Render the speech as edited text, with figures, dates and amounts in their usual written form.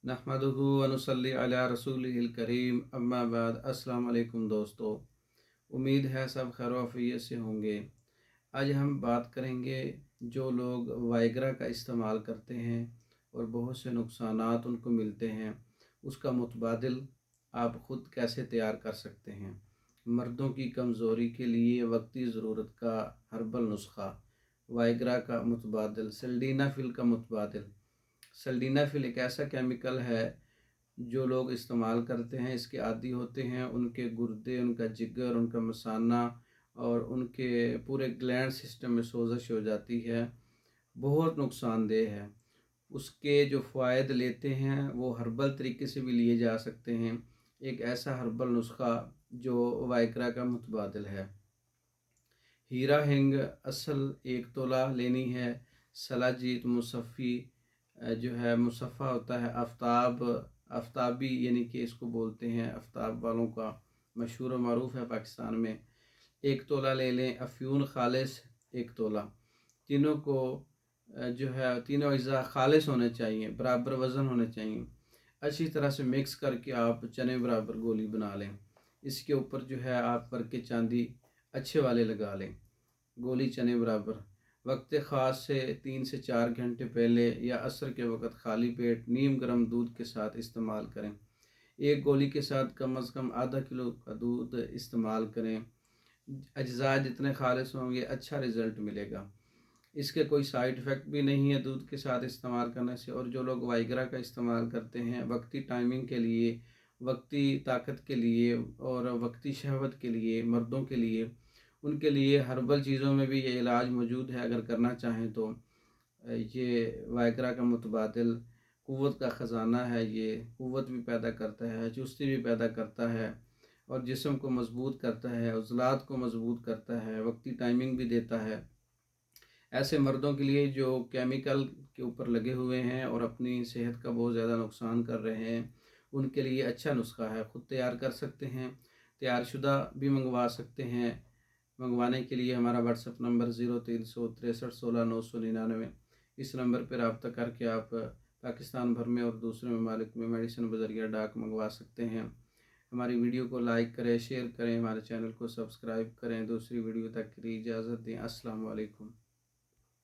नहमदुहु व नुसल्ली अला रसूलिहिल करीम अम्मा बाद। अस्सलाम वालेकुम दोस्तों, उम्मीद है सब खैर आफियत से होंगे। आज हम बात करेंगे जो लोग वाइग्रा का इस्तेमाल करते हैं और बहुत से नुकसानात उनको मिलते हैं, उसका मुतबादिल आप ख़ुद कैसे तैयार कर सकते हैं। मर्दों की कमज़ोरी के लिए वक्ती ज़रूरत का हर्बल नुस्खा, वाइग्रा का मुतबादिल, सिल्डेनाफिल का मुतबादिल। सिल्डेनाफिल एक ऐसा केमिकल है जो लोग इस्तेमाल करते हैं, इसके आदी होते हैं, उनके गुर्दे, उनका जिगर, उनका मसाना और उनके पूरे ग्लैंड सिस्टम में सोजश हो जाती है, बहुत नुकसानदेह है। उसके जो फ़ायद लेते हैं वो हर्बल तरीके से भी लिए जा सकते हैं। एक ऐसा हर्बल नुस्खा जो वाइग्रा का मुतबादिल है। हीरा हिंग असल 1 तोला लेनी है। सलाजीत मुसफ़ी जो है मुसफ़ा होता है, आफ्ताबी यानी कि इसको बोलते हैं, आफ्ताब वालों का मशहूर और मरूफ़ है पाकिस्तान में। 1 तोला ले लें। अफ़्यून खालिस 1 तोला। तीनों को जो है तीनों अज़्ज़ा खालिस होने चाहिए, बराबर वज़न होने चाहिए। अच्छी तरह से मिक्स करके आप चने बराबर गोली बना लें। इसके ऊपर जो है आप वर्क़ चांदी अच्छे वाले लगा लें, गोली चने बराबर। वक्त ख़ास से 3 से 4 घंटे पहले या असर के वक़्त खाली पेट नीम गर्म दूध के साथ इस्तेमाल करें। एक गोली के साथ कम अज़ कम आधा किलो का दूध इस्तेमाल करें। अज्ज़ा जितने खालिस होंगे अच्छा रिज़ल्ट मिलेगा। इसके कोई साइड इफ़ेक्ट भी नहीं है दूध के साथ इस्तेमाल करने से। और जो लोग वाइग्रा का इस्तेमाल करते हैं वक्ती टाइमिंग के लिए, वक्ती ताकत के लिए और वक्ती शहवत के लिए, मर्दों के लिए, उनके लिए हर्बल चीज़ों में भी ये इलाज मौजूद है। अगर करना चाहें तो ये वाइग्रा का मुतबादिल क़ुव्वत का ख़ज़ाना है। ये क़ुव्वत भी पैदा करता है, चुस्ती भी पैदा करता है और जिस्म को मज़बूत करता है, उज़लात को मज़बूत करता है, वक्ती टाइमिंग भी देता है। ऐसे मर्दों के लिए जो केमिकल के ऊपर लगे हुए हैं और अपनी सेहत का बहुत ज़्यादा नुकसान कर रहे हैं, उनके लिए अच्छा नुस्खा है। ख़ुद तैयार कर सकते हैं, तैयारशुदा भी मंगवा सकते हैं। मंगवाने के लिए हमारा व्हाट्सएप नंबर 0363166999। इस नंबर पर रब्ता करके आप पाकिस्तान भर में और दूसरे ममालिक में मेडिसिन बज़रिया डाक मंगवा सकते हैं। हमारी वीडियो को लाइक करें, शेयर करें, हमारे चैनल को सब्सक्राइब करें। दूसरी वीडियो तक के लिए इजाज़त दें। अस्सलाम वालेकुम।